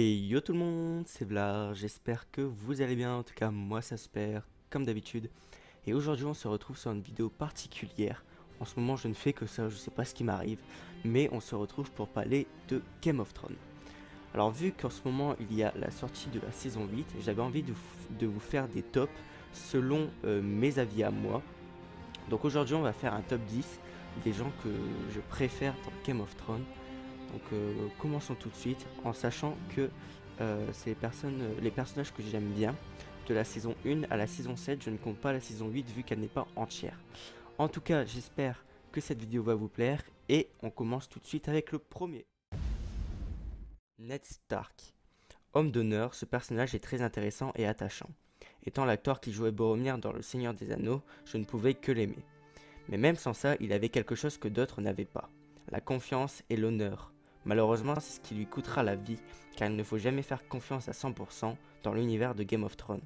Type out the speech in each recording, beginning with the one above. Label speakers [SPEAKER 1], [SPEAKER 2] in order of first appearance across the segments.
[SPEAKER 1] Et yo tout le monde, c'est Vlad, j'espère que vous allez bien, en tout cas moi ça se perd, comme d'habitude. Et aujourd'hui on se retrouve sur une vidéo particulière. En ce moment je ne fais que ça, je sais pas ce qui m'arrive, mais on se retrouve pour parler de Game of Thrones. Alors vu qu'en ce moment il y a la sortie de la saison 8, j'avais envie de vous faire des tops selon mes avis à moi. Donc aujourd'hui on va faire un top 10 des gens que je préfère dans Game of Thrones. Donc commençons tout de suite en sachant que c'est les personnages que j'aime bien. De la saison 1 à la saison 7, je ne compte pas la saison 8 vu qu'elle n'est pas entière. En tout cas, j'espère que cette vidéo va vous plaire et on commence tout de suite avec le premier. Ned Stark. Homme d'honneur, ce personnage est très intéressant et attachant. Étant l'acteur qui jouait Boromir dans Le Seigneur des Anneaux, je ne pouvais que l'aimer. Mais même sans ça, il avait quelque chose que d'autres n'avaient pas. La confiance et l'honneur. Malheureusement, c'est ce qui lui coûtera la vie, car il ne faut jamais faire confiance à 100% dans l'univers de Game of Thrones.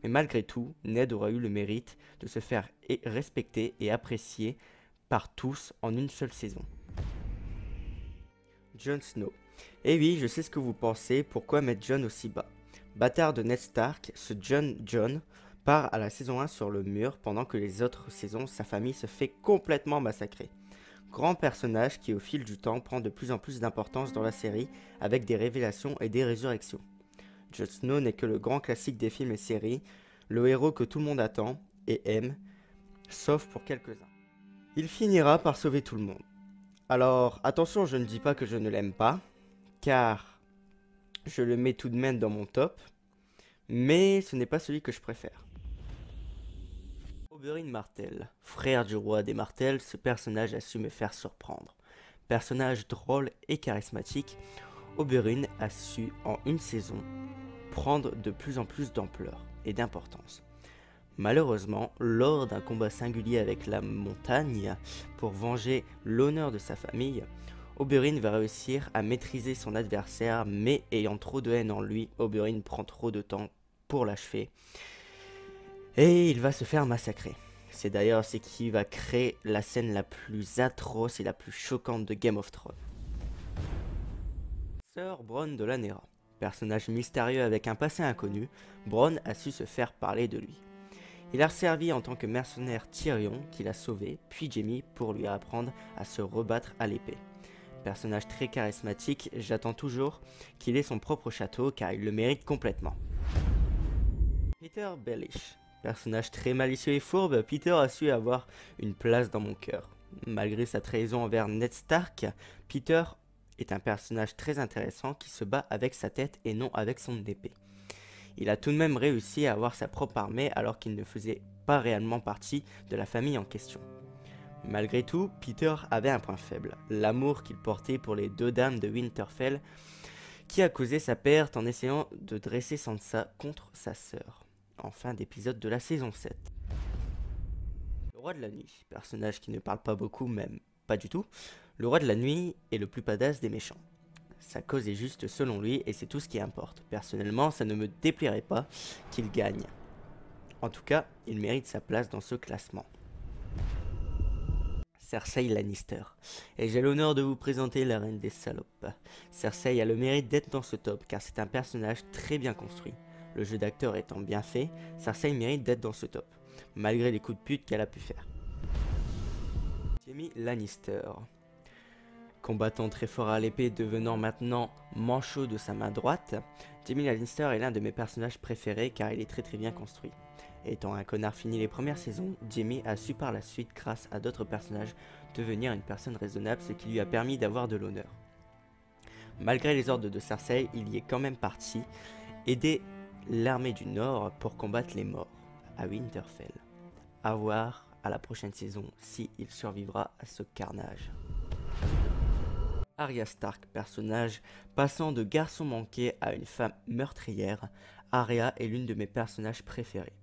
[SPEAKER 1] Mais malgré tout, Ned aura eu le mérite de se faire respecter et apprécier par tous en une seule saison. Jon Snow. Eh oui, je sais ce que vous pensez, pourquoi mettre Jon aussi bas? Bâtard de Ned Stark, ce Jon part à la saison 1 sur le mur pendant que les autres saisons, sa famille se fait complètement massacrer. Grand personnage qui au fil du temps prend de plus en plus d'importance dans la série avec des révélations et des résurrections. Jon Snow n'est que le grand classique des films et séries, le héros que tout le monde attend et aime, sauf pour quelques-uns. Il finira par sauver tout le monde. Alors attention, je ne dis pas que je ne l'aime pas, car je le mets tout de même dans mon top, mais ce n'est pas celui que je préfère. Oberyn Martell, frère du roi des Martell, ce personnage a su me faire surprendre. Personnage drôle et charismatique, Oberyn a su en une saison prendre de plus en plus d'ampleur et d'importance. Malheureusement, lors d'un combat singulier avec la montagne pour venger l'honneur de sa famille, Oberyn va réussir à maîtriser son adversaire, mais ayant trop de haine en lui, Oberyn prend trop de temps pour l'achever. Et il va se faire massacrer. C'est d'ailleurs ce qui va créer la scène la plus atroce et la plus choquante de Game of Thrones. Sir Bronn de Lanera. Personnage mystérieux avec un passé inconnu, Bronn a su se faire parler de lui. Il a servi en tant que mercenaire Tyrion, qui l'a sauvé, puis Jaime pour lui apprendre à se rebattre à l'épée. Personnage très charismatique, j'attends toujours qu'il ait son propre château car il le mérite complètement. Peter Baelish. Personnage très malicieux et fourbe, Peter a su avoir une place dans mon cœur. Malgré sa trahison envers Ned Stark, Peter est un personnage très intéressant qui se bat avec sa tête et non avec son épée. Il a tout de même réussi à avoir sa propre armée alors qu'il ne faisait pas réellement partie de la famille en question. Malgré tout, Peter avait un point faible, l'amour qu'il portait pour les deux dames de Winterfell, qui a causé sa perte en essayant de dresser Sansa contre sa sœur, en fin d'épisode de la saison 7. Le roi de la nuit, personnage qui ne parle pas beaucoup, même pas du tout, le roi de la nuit est le plus badass des méchants. Sa cause est juste selon lui et c'est tout ce qui importe. Personnellement, ça ne me déplairait pas qu'il gagne. En tout cas, il mérite sa place dans ce classement. Cersei Lannister. Et j'ai l'honneur de vous présenter la reine des salopes. Cersei a le mérite d'être dans ce top car c'est un personnage très bien construit. Le jeu d'acteur étant bien fait, Cersei mérite d'être dans ce top, malgré les coups de pute qu'elle a pu faire. Jaime Lannister. Combattant très fort à l'épée, devenant maintenant manchot de sa main droite, Jaime Lannister est l'un de mes personnages préférés car il est très bien construit. Étant un connard fini les premières saisons, Jaime a su par la suite, grâce à d'autres personnages, devenir une personne raisonnable, ce qui lui a permis d'avoir de l'honneur. Malgré les ordres de Cersei, il y est quand même parti aider l'armée du Nord pour combattre les morts à Winterfell. À voir à la prochaine saison si il survivra à ce carnage. Arya Stark, personnage passant de garçon manqué à une femme meurtrière, Arya est l'une de mes personnages préférés.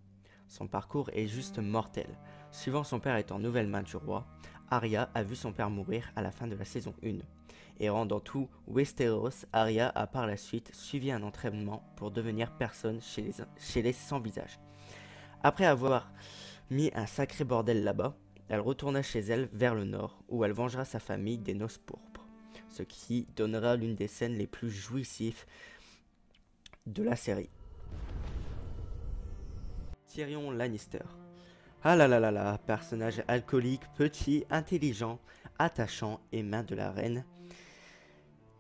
[SPEAKER 1] Son parcours est juste mortel. Suivant son père étant nouvelle main du roi, Arya a vu son père mourir à la fin de la saison 1. Errant dans tout Westeros, Arya a par la suite suivi un entraînement pour devenir personne chez les sans-visage. Après avoir mis un sacré bordel là-bas, elle retourna chez elle vers le nord, où elle vengera sa famille des noces pourpres, ce qui donnera l'une des scènes les plus jouissives de la série. Tyrion Lannister. Ah là là là là, personnage alcoolique, petit, intelligent, attachant et main de la reine.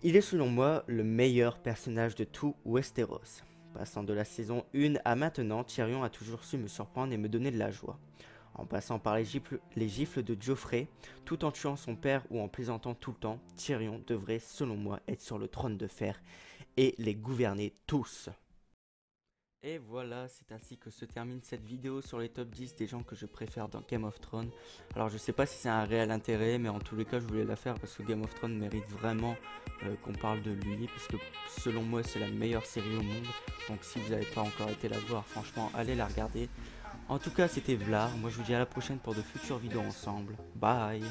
[SPEAKER 1] Il est selon moi le meilleur personnage de tout Westeros. Passant de la saison 1 à maintenant, Tyrion a toujours su me surprendre et me donner de la joie. En passant par les gifles de Joffrey, tout en tuant son père ou en plaisantant tout le temps, Tyrion devrait selon moi être sur le trône de fer et les gouverner tous. Et voilà, c'est ainsi que se termine cette vidéo sur les top 10 des gens que je préfère dans Game of Thrones. Alors je sais pas si c'est un réel intérêt, mais en tous les cas je voulais la faire parce que Game of Thrones mérite vraiment qu'on parle de lui, parce que selon moi c'est la meilleure série au monde. Donc si vous n'avez pas encore été la voir, franchement allez la regarder. En tout cas c'était Vlad, moi je vous dis à la prochaine pour de futures vidéos ensemble. Bye.